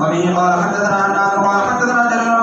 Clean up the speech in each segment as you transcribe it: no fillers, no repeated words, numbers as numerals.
وبه قال حدثنا عناد قال حدثنا جرير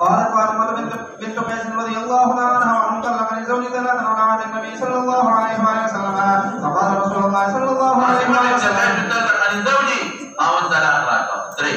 قال فاطمة بنت قيس رضي الله عنها وعن طلق لزوج ثلاث على عهد النبي صلى الله عليه وسلم فقال رسول الله صلى الله عليه وسلم عن زوجي او طلاق راكب تري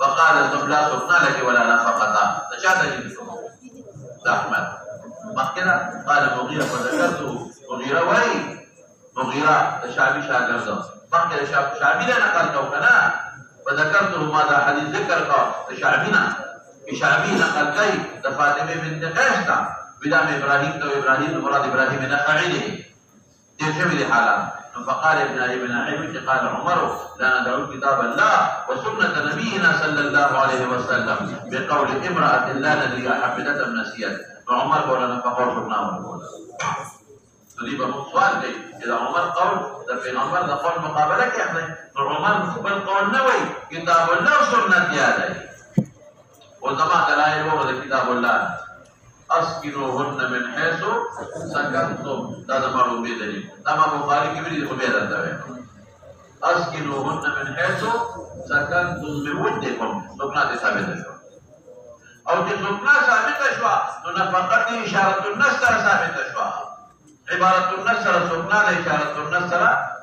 وقال لا سكنا لك ولا نفقه تشاهد احمد مكنا قال مغيرة فذكرته مغيرة وي مغيرة الشعبي شاگرد مكنا الشعبي لا نقلته كنا فذكرته ماذا حديث ذكر الشعبينا الشعبي نقل كي فاطمة بنت قيس بدام ابراهيم تو ابراهيم مراد ابراهيم نخعي له تشبه حالا فقال ابن عيبة قال عمر لا ندعو كتاب الله وسنة نبينا صلى الله عليه وسلم بقول امرأة لا ندري حفظت ام نسيت فعمر قال فقال سبنا ونقول تريد سؤال كي اذا عمر قول ده في عمر ده قول مقابلة كي احنا عمر مقبل قول نوي كتاب الله وسنة ياده وزمان دلائل وغد كتاب الله اسكنوهن من حيث سكنتم هذا مرو بيدني تمام بخاري كبير خبير ده اسكنوهن من حيث سكنتم بودكم سكنة ثابتة او دي سكنة ثابتة شوا نفقت اشارة النص ثابتة شوا عبارة النص سكنة اشارة النص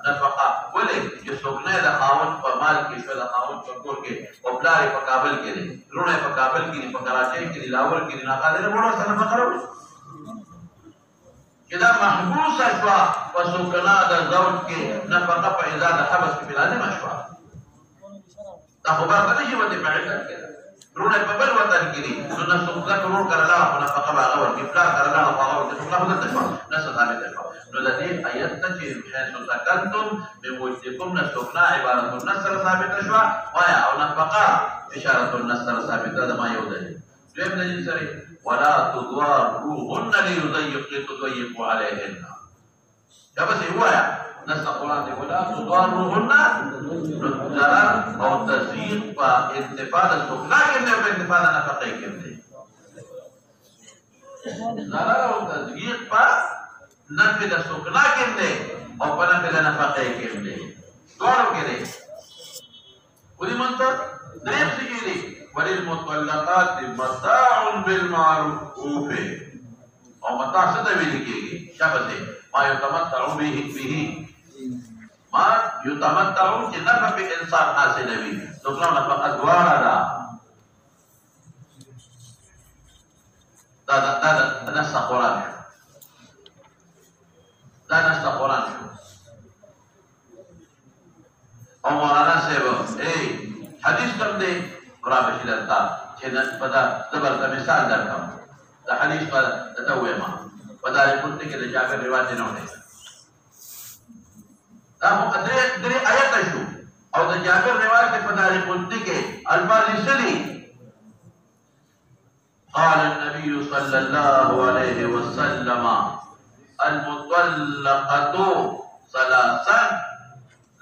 نفقه ولې چې سوګنه د خاوند په مال کې شو د خاوند په کور کې او بلاري په کابل کې دي رونه په کابل کې په کراچۍ کې لاهور کې نه قادر وړو سره فقره کدا محبوس شو او سوګنه د زوج کې نفقه په ازاده حبس کې لازم شو دا خبره نه شي وته په عدت کې رونه په بل وطن کې دي نو سوګنه کول کړلا په نفقه باغ او کې بلا کړلا او هغه د سوګنه په دته شو نس ثابت شو نو د دې آیت ته چې حيث سكنتم بوجدكم نسكنا عبارة النصر ثابت شو وایا او نفقه اشاره النصر ثابت ده ما یو ده دیم دلیل سره ولا تضاروهن ليضيقوا عليهن دا بس وایا نص قران دی ولا تضاروهن ضرر او تضييق په انتفاع سکنا کې نه په انتفاع نفقه کې نه ضرر او تضييق په نفي د سکنا کې نه او په نفي د نفقه کې نه دوړو کې دي ودي منته دریم څه دي وللمطلقات متاع بالمعروف او متاع څه دی ویل کېږي شابه ما يتمتع به ما يتمتع چې نفع په انسان حاصل وي نو څنګه نفقه دواړه دا نص قرآن دا نص قرآن او مولانا صاحب حدیث کم دے قرآن بشید اللہ چھنا پتا زبر کا مثال درکم دا حدیث کا تتوی ما پتا رکھتے کہ جابر روایت نہ ہونے دا دری آیت او د جابر روایت په تاریخ قدسی کې الفاظ سدي قال النبي صلى الله عليه وسلم المطلقة ثلاثا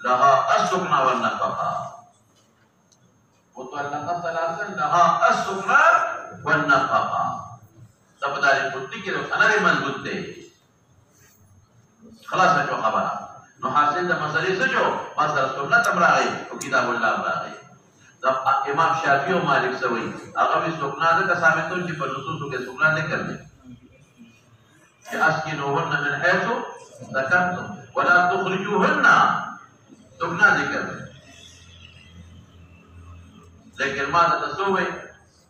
لها السكن والنفقة مطلقة ثلاثا لها السكن والنفقة تب تاریخ قدسی کې خنر مضبوط دی خلاص شو خبره نو حاصل د مسلې څه شو مسله سنت هم راغی او کتاب الله راغی امام شافعی او مالک سوی هغه وی سکنا د ثابتو چې په نصوصو کې سکنا ذکر دي چې اسكنوهن من حيث ذكرتم ولا تخرجوهن سکنا ذکر دي لیکن ما تسوي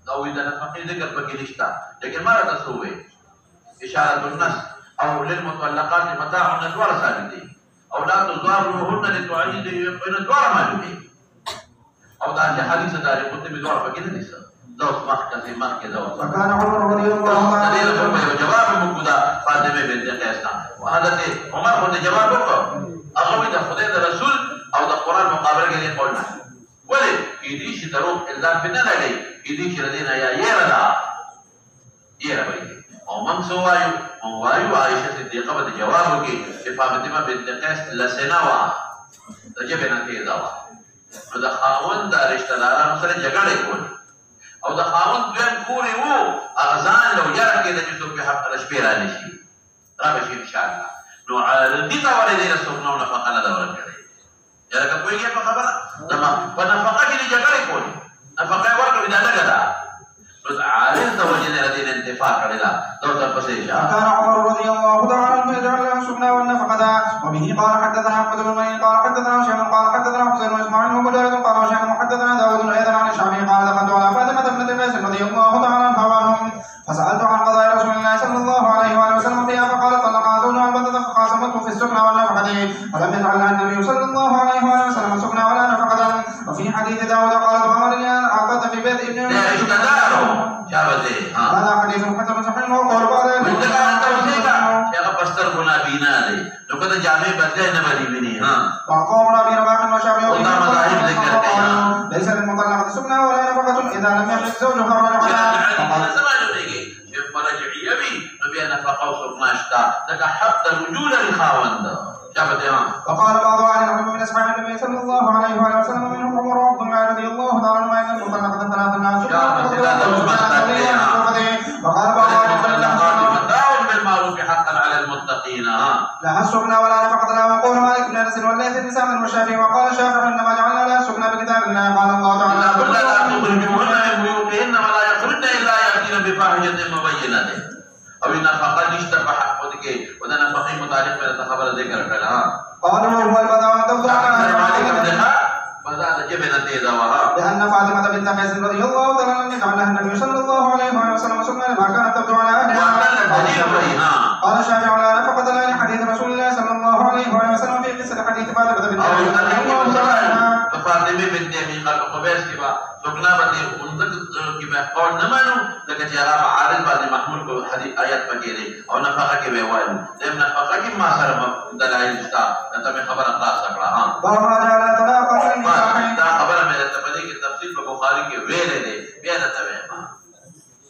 او اذا نفقي ذکر پکې نشتا لیکن ما تسوي اشاره النص او للمطلقات متاع النسوار ثابت دي او لا تضاروهن لتعيدوا بين الدوار معلومه او دا حدیث داري قلت بدوار فكده نسا دوس مخكزي مخكزة فكان عمر رضي الله عنه دليل فرمي وجواب مقودا فاطمة بنت قيسنا وهذا عمر خد جواب وقف اغوي دا خدای دا رسول او دا قرآن مقابل کې قولنا ولې دې شي دروغ الزام بنا لګي دې شي ردينا يا يردا يربي او من سوایو او وایو عائشة صدیقه به جواب وکي چې فاطمه بنت قیس لسنوا تجبنا تیزا نو د خاوند د رشتہ دارانو سره جګړه کول او د خاوند دویم کورې وو اغزان لو یره کې د چې په حق رشبې را نشي را بشي ان شاء الله نو عادي تا ولې دې رسول نه فقط دا ورکړي یره که کوئی په خبره دما په نفقه کې جګړه کول نفقه ورکړي دا نه غدا نو عالم د وجه نه دې انتفاع کړی دا دوته پسې كان عمر رضي الله تعالى عنه يجعل لها السكنى والنفقة وبه قال حدثنا احمد بن مني قال حدثنا هشام قال حدثنا حسين واسماعيل ومجاهد قال هشام حدثنا داود ايضا عن الشعبي قال دخلت على فاطمة بنت قيس رضي الله تعالى عنها وعنهم فسألت عن قضاء رسول الله صلى الله عليه وآله وسلم فيها فقال طلقها زوجها البتة فخاصمته في السكنى والنفقة ولم يجعل لها النبي صلى الله عليه وآله وسلم سكنى ولا نفقة وفي حديث داود قالت وامر لي ان اعطت في بيت ابن هذا حديث حسن صحيح وقال بعد پستر گنا بینا دے تو کہتا جامع بدلے نہ بدی بنی ہاں وقوم ربي رباح وشافعي وقام مذاهب ذکر کیا ليس للمطلقة سكنى ولا نفقة اذا لم يملك زوجها ولا فقال سمعوا دیگه کہ مرجعیہ بھی نبی نفقہ و سکنا اشتا لکہ حق رجوع للخاوند کیا بتے ہاں وقال بعض اهل العلم من اصحاب النبي صلى الله عليه واله وسلم منهم عمر وعبد الله رضي الله تعالى عنهما ان المطلقة ثلاث الناس وقال بعض بالمعروف حقا على المتقين لها السكنى ولا نفقة لها وقول مالك بن انس والليث بن سعد والشافعي وقال الشافعي انما جعلنا لها السكنى بكتاب الله قال الله تعالى لا تخرجوهن من بيوتهن ولا يخرجن الا ياتين بفاحشة مبينة او نفقه نشته په حق ودکې ودا نفقه متعلق په خبره ذکر کړه قال هو البداء تبدا فزاد جبنا تيزا وها لأن فاطمة بنت قيس رضي الله تعالى عنها جعلها النبي صلى الله عليه وسلم سكنى لما كانت تبدو على أهلها قال الشافعي على نفقة لها لحديث رسول الله صلى الله عليه وسلم في قصة حديث فاطمة بنت قيس فاطمة بنت أبي قبيس كبا سكنى بني انزل كبا قول نمانو لكن جاء عارض بعد محمول کو حديث آيات بغيره او نفقة كبا وائل لم نفقة كم ما سر دلائل استا انت میں خبر اخلاص سکڑا وما جعل طلاقا دا خبره مې ته پدې کې تفصیل په بخاری کې ویلې ده بیا دا ته وایم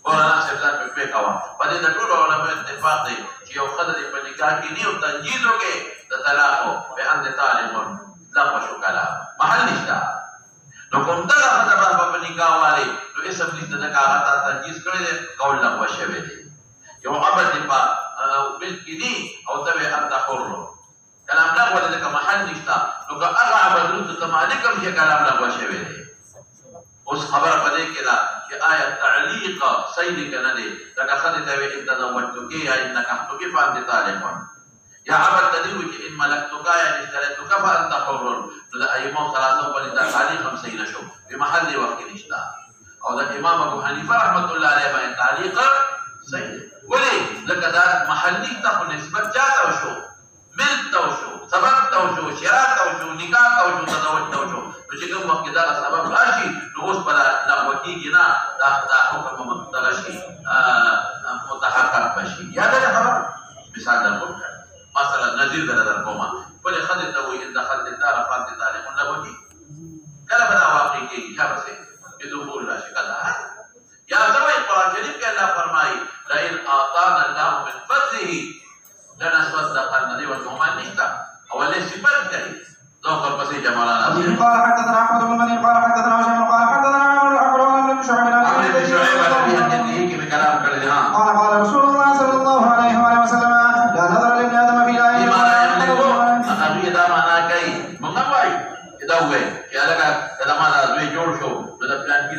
قرآن سبزان په کې کاوه پدې د ټول علماء اتفاق دی چې یو خدای په نکاح کې نیو تنجیزو کې د طلاق په اند طالب لا پښو کلا محل نشتا نو کوم دا خدای په نکاح والے نو اسم دې د کاغذ تنجیز کړي قول لا وشوي دي یو عبد په بل کې دي او ته انت حر کلام لا ولا لك محل نشتا نو که هغه عبادت ته مالک هم چې کلام لا وشوي دي اوس خبره پدې کې دا چې آیا تعلیق صحیح کنه دي لکه خدای ته وي تزوجتك یا انك حقك فانت طالب یا عبد تدوي چې ان ملكتك یا اشتريتك فانت حر نو د ائمه ثلاثه په دې تعلیق هم صحیح نشو په محل وقت نشتا او د امام ابو حنیفه رحمت الله علیه باندې تعلیق صحیح ولې لکه دا محلی ته نسبت جاته وشو ملک ته وشو سبب ته وشو شراء ته وشو نکاح ته وشو تزوج ته وشو نو چې کوم وخت دا سبب راشي نو اوس په لغوه کېږي نه دا حکم مطلق شي متحقق بشي یاد ده خبر مثال درکوم مثلا نظیر در کومه ولې خدای ته وایي ان دخلت الدار فانت طالق نبوي ورپسې جمالانا قال حدثنا احمد بن مني قال حدثنا هشام قال حدثنا عمرو بن شعيب عن ابي کې کلام کړی ها قال رسول الله صلى الله عليه وسلم لا نظر لابن ادم في لا هغه دا معنا کوي موږ وایي دا وایي چې هغه دا معنا دوی جوړ شو د پلان کې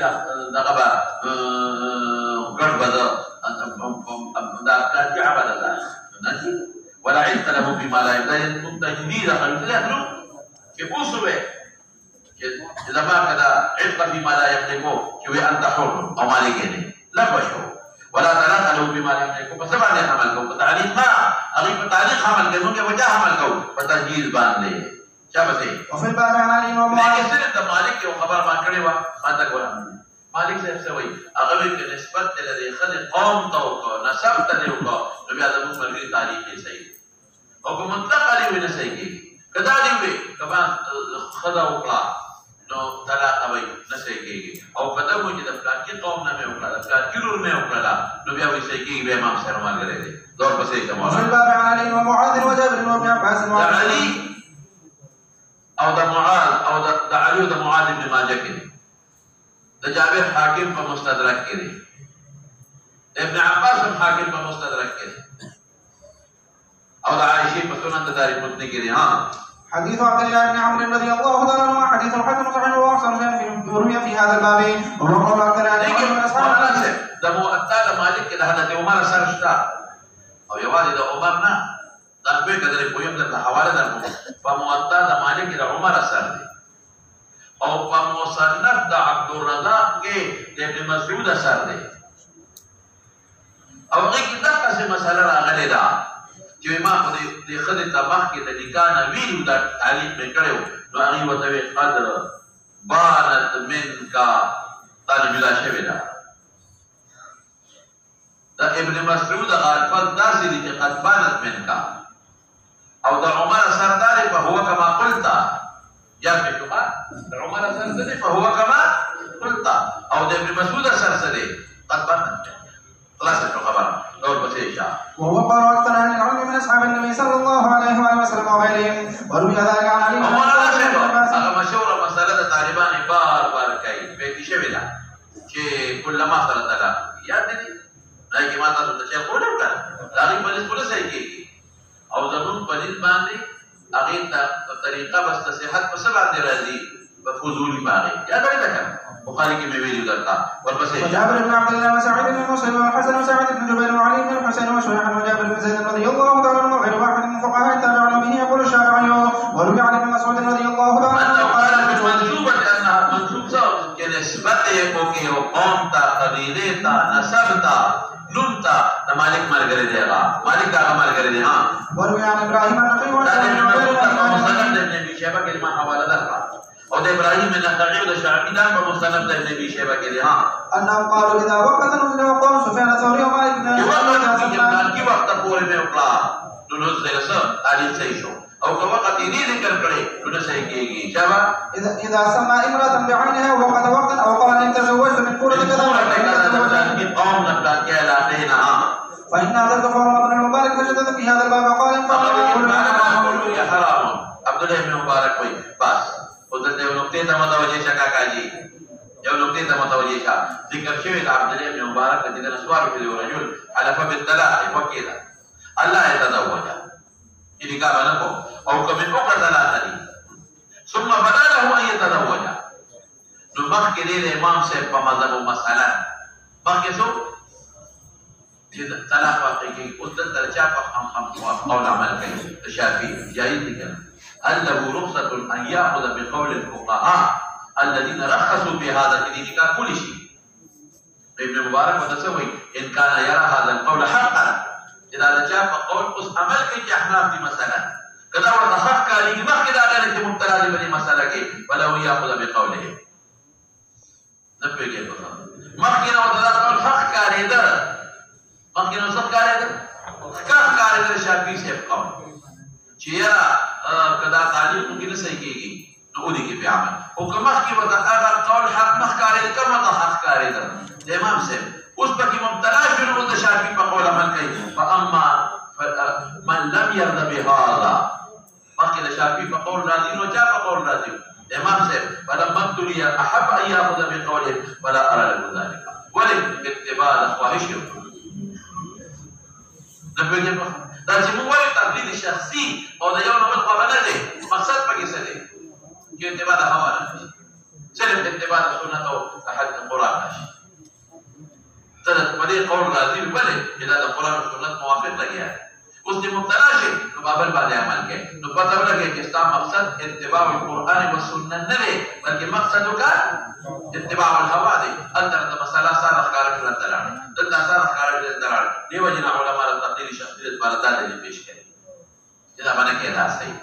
دا غبا ګډ بده دا پلان کې عبادت ده ولا علم له بما لا يدين متجديد خلق له چې اوسوي چې زما کدا علم بما لا يملكه چې انت حر او مالک نه لا بشو ولا تعلق له بما لا يملكه بس باندې عمل کو تعليق ما هغه په تعليق عمل کوي نو وجه عمل کو په تجديد باندې چا بسې او په باب علی او مالک سره د مالک یو خبر ما کړی و ما تا ګورم مالک صاحب سوي هغه کې نسبت لري خلق قوم تو کو نسب ته یو کو نو بیا د مرګي تاریخ یې صحیح او کوم مطلق علی ویني صحیح کی کدا دی وی کبا خدا وکړه نو طلاق وای نشي کېږي او کدا مو چې د پلان کې قوم نه مې وکړه د پلان کې رور مې وکړه نو بیا وی صحیح کېږي به امام سره مالګره دي دور پسې کومه او په باب علی او معاذ وجابر بن عباس علی او د معاذ او د علی او د معاذ ابن ماجه کې د جابر حاکم په مستدرک کې دي ابن عباس حاکم په مستدرک کې دي او د عائشہ په سنن داري قطنی کې دي ها حديث عبد الله بن عمرو رضي الله تعالى عنه حديث حسن صحيح واحسن شيء روي في هذا الباب وهو قول اكثر لیکن د مؤطا د مالک د حضرت عمر سره شتا او یوازې د عمر نه دا به کدرې کوم د حواله درکو په مؤطا د مالک د عمر سره دي او په مصنف د عبد الرزاق کې د ابن مسعود سره دي او هغه کې دا څه مسله راغلي ده چې ما په دې خدای تبخ کې د نکاح ویلو دا تعلیم مې کړو نو هغه وته قدر بانت منکا طالب لا شوی دا ابن مسعود غالفت داسې دي چې قد بانت منکا او د عمر سردار فهو كما قلت یا په کومه د عمر سردار فهو كما قلت او د ابن مسعود سردار قد بانت خلاص الخبر دور بسيشا وهو قال اكثر اهل العلم من اصحاب النبي صلى الله عليه وسلم وغيرهم وروي ذلك عن علي مولانا صاحب هغه مشهوره مسله د طالبان بار کوي په دې شوی ده چې کله ما سره تعالی یاد دي راځي ما تاسو ته چې کوله کړه دا غي پولیس صحیح کیږي او زمون پولیس باندې هغه طریقه بس صحت په سبا باندې راځي په فضولي باندې یاد لرئ بخاري کې مې ویلو درته ورپسې جابر بن عبد الله وسعيد بن مسلم وحسن وسعيد بن جبير وعلي بن الحسين وشريح وجابر بن زيد رضي الله تعالى عنه غير واحد من فقهاء التابعين به يقول الشافعي وروي عن ابن مسعود رضي الله تعالى عنه قال في المنسوبة انها منسوبة كنسبته وكي وقوم تا قبيله تا نسب تا نوم تا مالك مالګری دی مالک دا مالګری دی ها وروي عن ابراهيم النخعي وعن ابن ابي شيبه كلمه حواله درکا او د ابراهيم النخعي او د شعبي دا په مصنف د ابي شيبه کې دي ها انهم قالوا اذا وقت نزل وقوم سفيان الثوري ومالك بن انس کی وخت پورې مې وکړه نو نو زه علي صحیح شو او که وخت یې ذکر کړي نو صحیح کېږي شابه اذا سمى امراه بعينها وقت وقت او قال ان تزوجت من قرة كذا من قوم نبلا كلا علينا فان هذا الكفار ابن المبارك فشدد في هذا الباب وقال ان يا حرام عبد الله بن مبارك وي بس ودته یو نقطه ته متوجه شکا کاجي یو نقطه ته متوجه شا ذکر شوی د عبد الله بن مبارک د دې سوال په رجل حلف بالطلاق وکیلا الله يتزوج دې کا باندې کو او کمن وکړه طلاق دي ثم بدا له ان يتزوج نو مخکې د امام صاحب په مذهب مسأله مخکې څو چې طلاق واقع کې او د درجه په هم قول عمل کوي شافعي جایز دي کنه هل له رخصة أن يأخذ بقول الفقهاء الذين رخصوا في هذا الدين كل شيء ابن مبارك وتسوي إن كان يرى هذا القول حقا إذا جاء فقول أس عمل كي أحناف دي مسألة كذا وتحق كالي ما كذا غير مبتلى لبني مسألة كي ولو يأخذ بقوله نفي كيف ما كنا وتذكر حق كالي در ما كنا وصف كالي در حق كالي در شافعي سے قول چیرا کدا تعلیم کې نه صحیح کېږي نو ودی کې په عمل او کما کې ودا هغه قول حق مخکاره کما د حق کاری ده امام صاحب اوس پکې مبتلا شروع د شافعي په قول عمل کوي فاما من لم يرضى بهذا مخکې د شافعي په قول راځي نو چا په قول راځي امام صاحب فلما ابتلي احب ان ياخذ بقوله ولا ارى له ذلك ولې اتباع الخواهش د پیغمبر دا چې موږ وایو تقلید شخصي او د یو نوبل خبره نه دی مقصد پکې څه دی چې اتباع د هوا نه صرف اتباع د سنت او حد قرآن نشي ته په دې قول راځي ولې چې دا د قرآن او سنت موافق لګیا اوس دې مبتلا شي نو بابل باندې عمل کوي نو پته ولګي چې ستا مقصد اتباع القرآن او سنت نه دی بلکې مقصد اتباع الهوا دی اندر د مسله سره ښکار کړل دلاره دلته سره ښکار کړل دلاره دیو جن علماء د تقدیر شخصیت باندې دلته پیش کړي دا باندې کې دا صحیح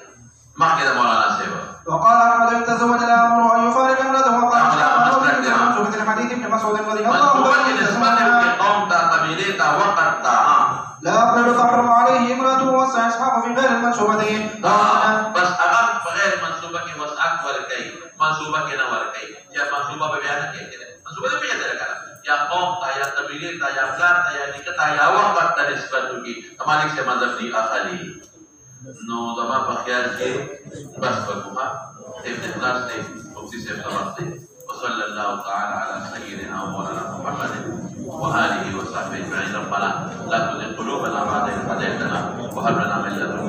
مخکې د مولانا صاحب وقال احمد ان تزوج الامر ان يفارق امرته وقال شوف الحديث ابن مسعود رضي الله عنه قوم تا قبيله تا وقت تا لا يقبل تحرم عليه امرته وسع اسحاق في غير المنسوبه بس اگر بغیر منسوبه کې وسعت ورکړي منسوبه کې نه ورکړي یا منسوبه به بیان کړي منسوبه دې پیدا کړه یا قوم تا یا قبيله تا یا فلان تا یا نکتا یا وقت ته نسبت وکړي مالک سے مذهب دی اخلي نو دما په خیال کې بس وکما ابن خلاص دی مفتی سے خبر دی وصلى الله تعالى على سيدنا ومولانا محمد وآله وصحبه أجمعين ربنا لا تزغ قلوبنا بعد إذ هديتنا وهب لنا من لدنك